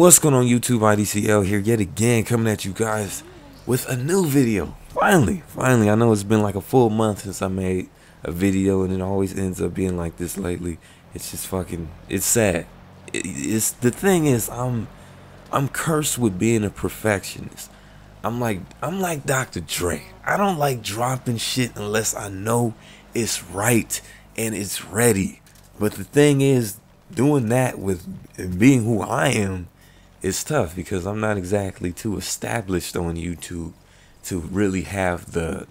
What's going on YouTube? IDCL here yet again, coming at you guys with a new video. Finally, I know it's been like a full month since I made a video, and it always ends up being like this lately. It's just fucking, it's sad. It's the thing is, I'm cursed with being a perfectionist. I'm like Dr. Dre. I don't like dropping shit unless I know it's right and it's ready. But the thing is, doing that with being who I am is tough, because I'm not exactly too established on YouTube to really have the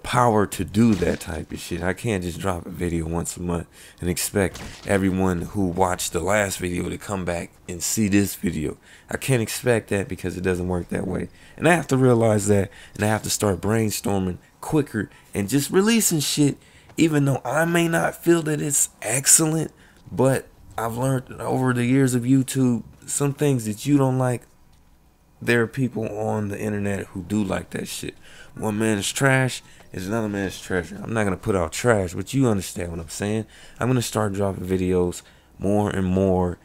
power to do that type of shit. I can't just drop a video once a month and expect everyone who watched the last video to come back and see this video. I can't expect that, because it doesn't work that way. And I have to realize that, and I have to start brainstorming quicker and just releasing shit, even though I may not feel that it's excellent. But I've learned over the years of YouTube, some things that you don't like, there are people on the internet who do like that shit. One man's trash is another man's treasure. I'm not going to put out trash, but you understand what I'm saying. I'm going to start dropping videos more and more,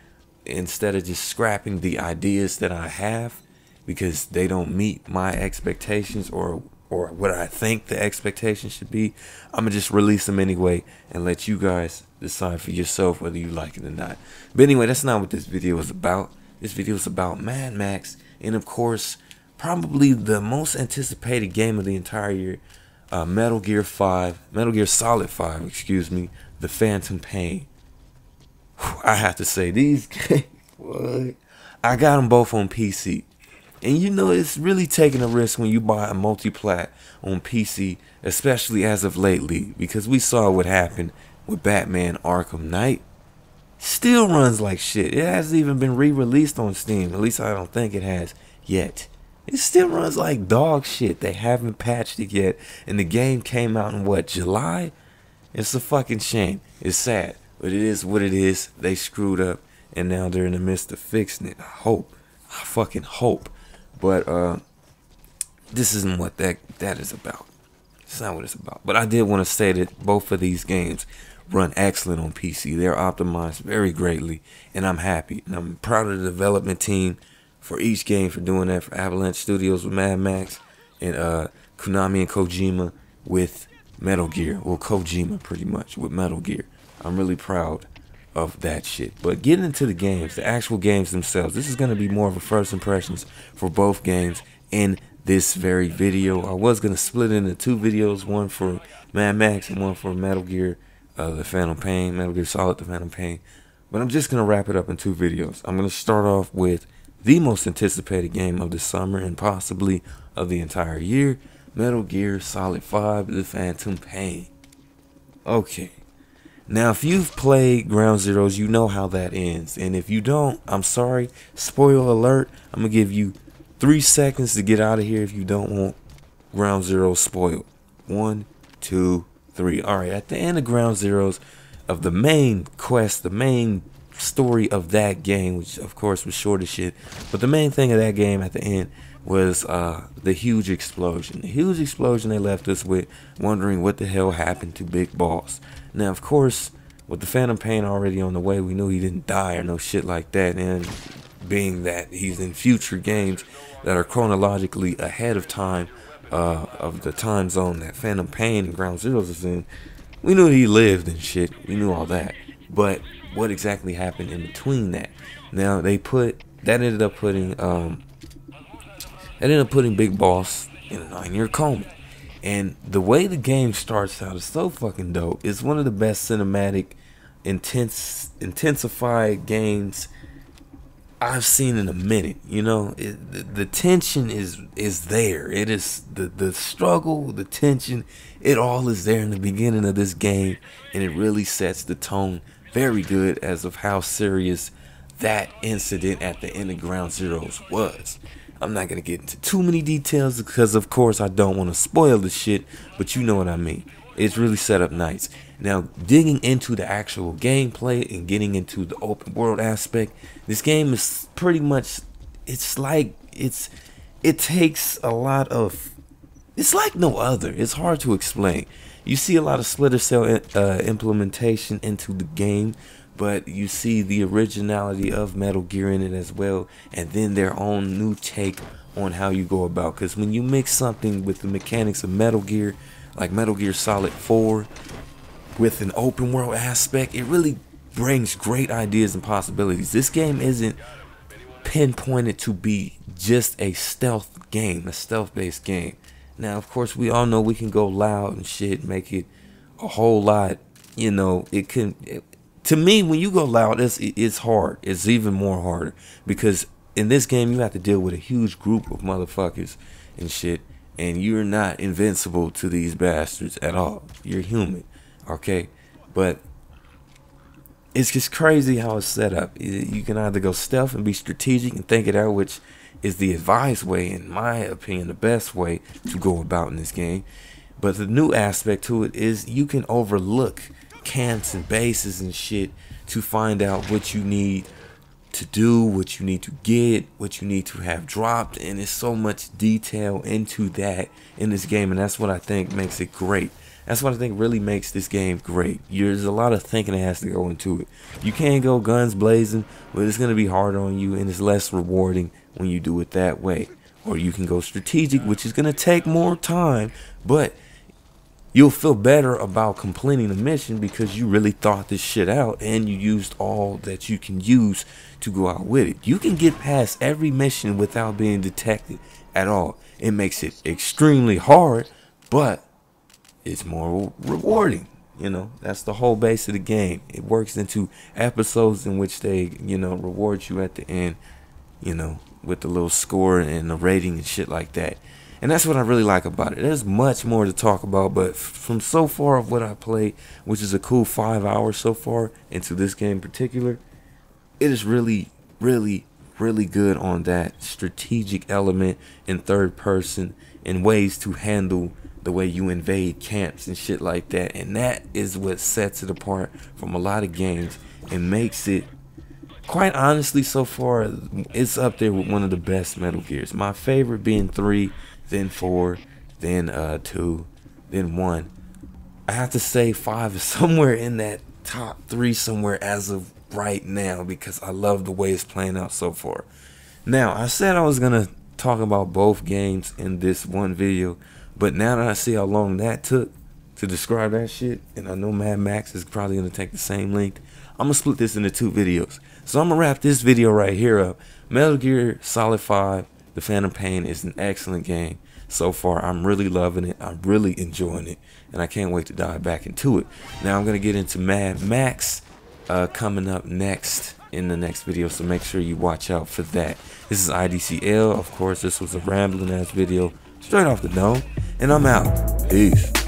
instead of just scrapping the ideas that I have because they don't meet my expectations or what I think the expectations should be. I'm going to just release them anyway and let you guys decide for yourself whether you like it or not. But anyway, that's not what this video is about. This video is about Mad Max, and of course, probably the most anticipated game of the entire year, Metal Gear Solid 5, excuse me, The Phantom Pain. I have to say, these games, what? I got them both on PC. And you know, it's really taking a risk when you buy a multi-plat on PC, especially as of lately, because we saw what happened with Batman Arkham Knight. Still runs like shit. It hasn't even been re-released on Steam. At least I don't think it has yet. It still runs like dog shit. They haven't patched it yet. And the game came out in what, July? It's a fucking shame. It's sad. But it is what it is. They screwed up, and now they're in the midst of fixing it. I fucking hope. But this isn't what that is about. It's not what it's about. But I did want to say that both of these games run excellent on PC. They're optimized very greatly, and I'm happy. And I'm proud of the development team for each game for doing that. For Avalanche Studios with Mad Max, and Konami and Kojima with Metal Gear. Well, Kojima pretty much with Metal Gear. I'm really proud of that shit. But getting into the games, the actual games themselves, this is going to be more of a first impressions for both games in this very video. I was going to split it into two videos, one for Mad Max and one for Metal Gear The Phantom Pain, Metal Gear Solid The Phantom Pain. But I'm just going to wrap it up in two videos. I'm going to start off with the most anticipated game of the summer and possibly of the entire year, Metal Gear Solid 5 The Phantom Pain. Okay. Now, if you've played Ground Zeroes, you know how that ends. And if you don't, I'm sorry. Spoiler alert. I'm going to give you 3 seconds to get out of here if you don't want Ground Zeroes spoiled. 1, 2, 3. Alright, at the end of Ground Zeroes, of the main quest, the main story of that game, which of course was short as shit, but the main thing of that game at the end was the huge explosion. The huge explosion they left us with, wondering what the hell happened to Big Boss. Now, of course, with the Phantom Pain already on the way, we knew he didn't die or no shit like that. And being that he's in future games that are chronologically ahead of time, of the time zone that Phantom Pain and Ground Zeroes is in, we knew he lived and shit. We knew all that. But what exactly happened in between that? Now, ended up putting Big Boss in a 9-year coma. And the way the game starts out is so fucking dope. It's one of the best cinematic, intensified games I've seen in a minute. You know, the tension is there. It is the struggle, the tension. It all is there in the beginning of this game, and it really sets the tone very good as of how serious that incident at the end of Ground Zeroes was. I'm not going to get into too many details because, of course, I don't want to spoil the shit, but you know what I mean. It's really set up nice. Now, digging into the actual gameplay and getting into the open world aspect, this game is pretty much, it takes a lot of, it's like no other. It's hard to explain. You see a lot of Splinter Cell implementation into the game, but you see the originality of Metal Gear in it as well, and then their own new take on how you go about. Because when you mix something with the mechanics of Metal Gear, like Metal Gear Solid 4, with an open world aspect, it really brings great ideas and possibilities. This game isn't pinpointed to be just a stealth game, a stealth based game. Now of course we all know we can go loud and shit, make it a whole lot, you know. To me, when you go loud, it's hard. It's even more harder, because in this game you have to deal with a huge group of motherfuckers and shit, and you're not invincible to these bastards at all. You're human, okay? But it's just crazy how it's set up. You can either go stealth and be strategic and think it out, which is the advised way, in my opinion, the best way to go about in this game. But the new aspect to it is you can overlook camps and bases and shit to find out what you need to do, what you need to get, what you need to have dropped, and there's so much detail into that in this game, and that's what I think makes it great. That's what I think really makes this game great. There's a lot of thinking that has to go into it. You can't go guns blazing, but it's going to be harder on you, and it's less rewarding when you do it that way. Or you can go strategic, which is going to take more time, but you'll feel better about completing the mission because you really thought this shit out and you used all that you can use to go out with it. You can get past every mission without being detected at all. It makes it extremely hard, but it's more rewarding. You know, that's the whole base of the game. It works into episodes in which they, you know, reward you at the end, you know, with the little score and the rating and shit like that. And that's what I really like about it. There's much more to talk about, but from so far of what I played, which is a cool 5 hours so far into this game in particular, it is really, really, really good on that strategic element in third person and ways to handle the way you invade camps and shit like that. And that is what sets it apart from a lot of games and makes it, quite honestly, so far, it's up there with one of the best Metal Gears. My favorite being 3, then 4, then 2, then 1. I have to say 5 is somewhere in that top 3 somewhere as of right now, because I love the way it's playing out so far. Now, I said I was going to talk about both games in this one video, but now that I see how long that took to describe that shit, and I know Mad Max is probably going to take the same length, I'm going to split this into 2 videos. So I'm going to wrap this video right here up. Metal Gear Solid 5, The Phantom Pain is an excellent game. So far, I'm really loving it. I'm really enjoying it. And I can't wait to dive back into it. Now, I'm going to get into Mad Max coming up next in the next video. So make sure you watch out for that. This is IDCL. Of course, this was a rambling ass video straight off the dome. And I'm out. Peace.